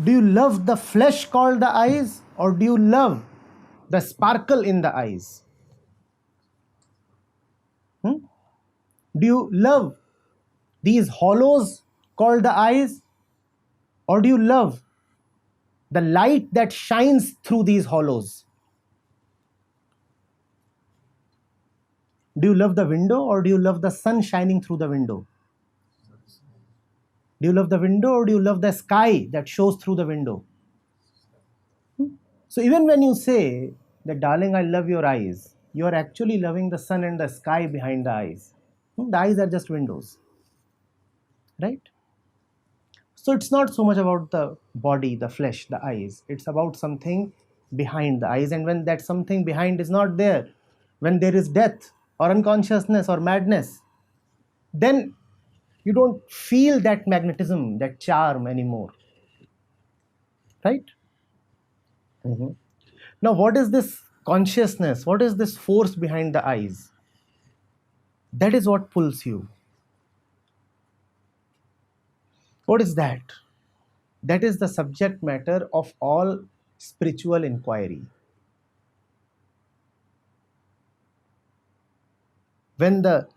Do you love the flesh called the eyes, or do you love the sparkle in the eyes? Hmm? Do you love these hollows called the eyes, or do you love the light that shines through these hollows? Do you love the window, or do you love the sun shining through the window? Do you love the window, or do you love the sky that shows through the window? So even when you say that, darling, I love your eyes, you are actually loving the sun and the sky behind the eyes. The eyes are just windows, right? So it's not so much about the body, the flesh, the eyes. It's about something behind the eyes. And when that something behind is not there, when there is death or unconsciousness or madness, then you don't feel that magnetism, that charm anymore, right? Mhm. Now, what is this consciousness? What is this force behind the eyes? That is what pulls you. What is that? That is the subject matter of all spiritual inquiry. When the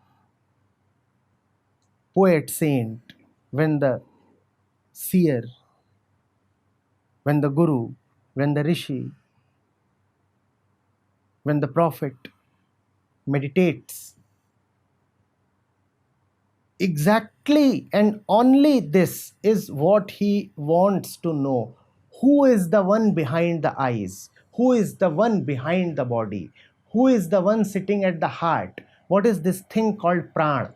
poet saint, when the seer, when the guru, when the rishi, when the prophet meditates, exactly and only this is what he wants to know. Who is the one behind the eyes? Who is the one behind the body? Who is the one sitting at the heart? What is this thing called prana?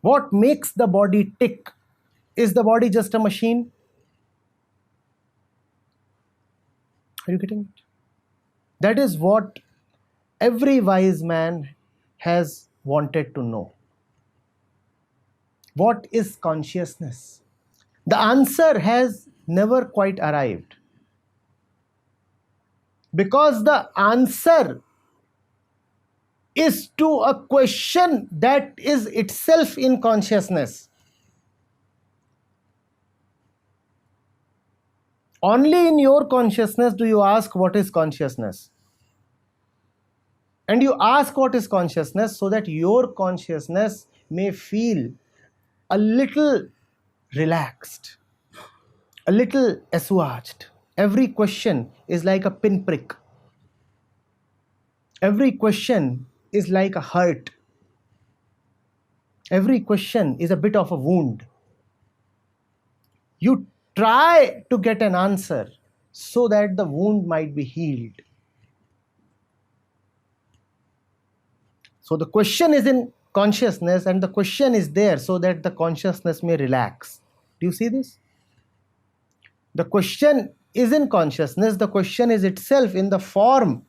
What makes the body tick? Is the body just a machine? Are you getting it? That is what every wise man has wanted to know. What is consciousness? The answer has never quite arrived, because the answer is to a question that is itself in consciousness. Only in your consciousness do you ask what is consciousness. And you ask what is consciousness so that your consciousness may feel a little relaxed, a little assuaged. Every question is like a pinprick. Every question is like a hurt. Every question is a bit of a wound. You try to get an answer so that the wound might be healed. So the question is in consciousness, and the question is there so that the consciousness may relax. Do you see this? The question is in consciousness. The question is itself in the form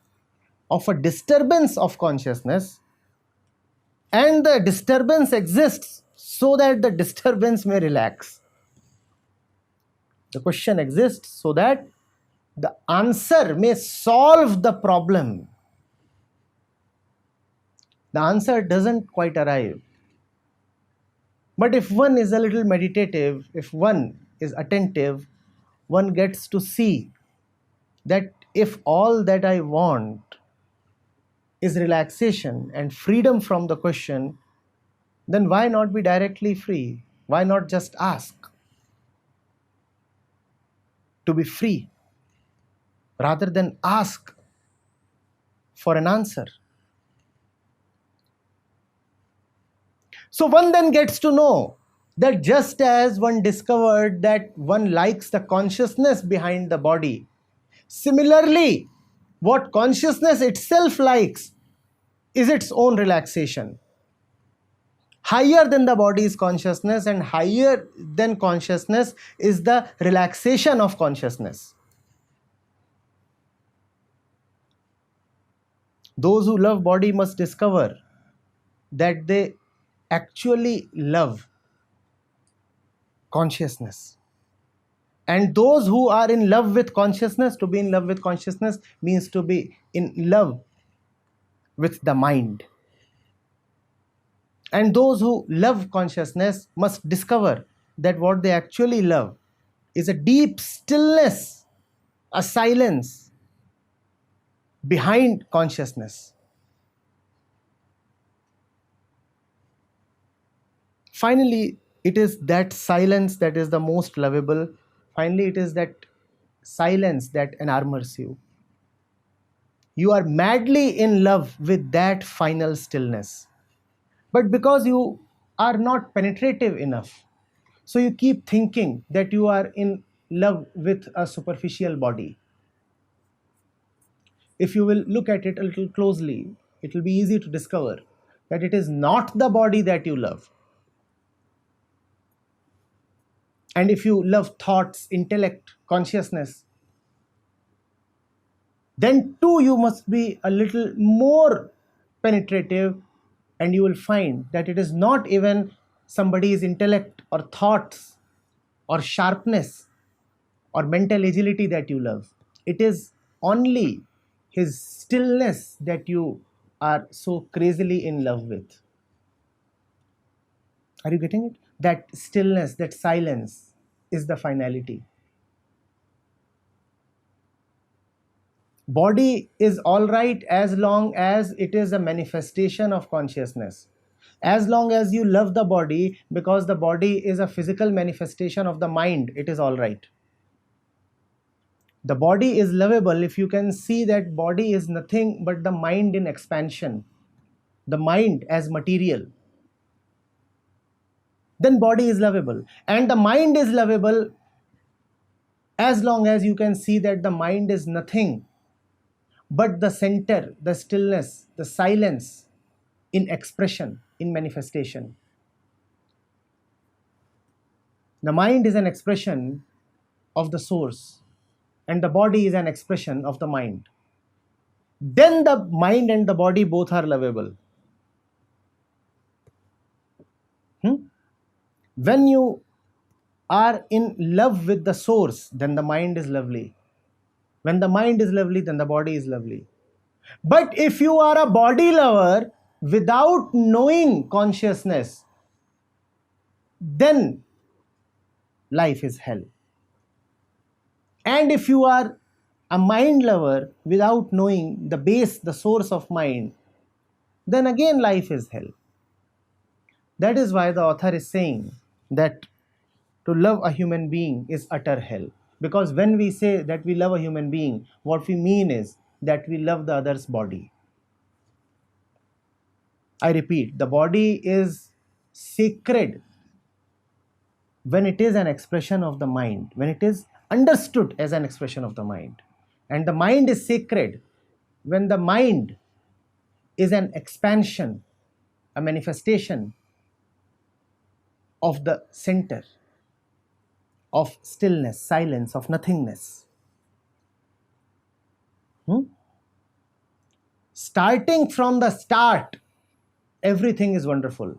of a disturbance of consciousness, and the disturbance exists so that the disturbance may relax. The question exists so that the answer may solve the problem. The answer doesn't quite arrive. But if one is a little meditative, if one is attentive, one gets to see that if all that I want is relaxation and freedom from the question, then why not be directly free? Why not just ask to be free rather than ask for an answer? So one then gets to know that just as one discovered that one likes the consciousness behind the body, similarly, what consciousness itself likes is its own relaxation. Higher than the body is consciousness, and higher than consciousness is the relaxation of consciousness. Those who love body must discover that they actually love consciousness. And those who are in love with consciousness, to be in love with consciousness means to be in love with the mind. And those who love consciousness must discover that what they actually love is a deep stillness, a silence behind consciousness. Finally, it is that silence that is the most lovable. Finally, it is that silence that enarmors you. You are madly in love with that final stillness. But because you are not penetrative enough, so you keep thinking that you are in love with a superficial body. If you will look at it a little closely, it will be easy to discover that it is not the body that you love. And if you love thoughts, intellect, consciousness, then too you must be a little more penetrative, and you will find that it is not even somebody's intellect or thoughts or sharpness or mental agility that you love. It is only his stillness that you are so crazily in love with. Are you getting it? That stillness, that silence is the finality. Body is all right as long as it is a manifestation of consciousness. As long as you love the body because the body is a physical manifestation of the mind, it is all right. The body is lovable if you can see that body is nothing but the mind in expansion, the mind as material. Then body is lovable. And the mind is lovable as long as you can see that the mind is nothing but the center, the stillness, the silence in expression, in manifestation. The mind is an expression of the source, and the body is an expression of the mind. Then the mind and the body both are lovable. When you are in love with the source, then the mind is lovely. When the mind is lovely, then the body is lovely. But if you are a body lover without knowing consciousness, then life is hell. And if you are a mind lover without knowing the base, the source of mind, then again life is hell. That is why the author is saying that to love a human being is utter hell. Because when we say that we love a human being, what we mean is that we love the other's body. I repeat, the body is sacred when it is an expression of the mind, when it is understood as an expression of the mind. And the mind is sacred when the mind is an expansion, a manifestation of the center, of stillness, silence, of nothingness. Starting from the start, everything is wonderful.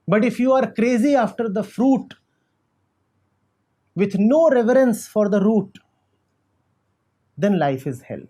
But if you are crazy after the fruit with no reverence for the root, then life is hell.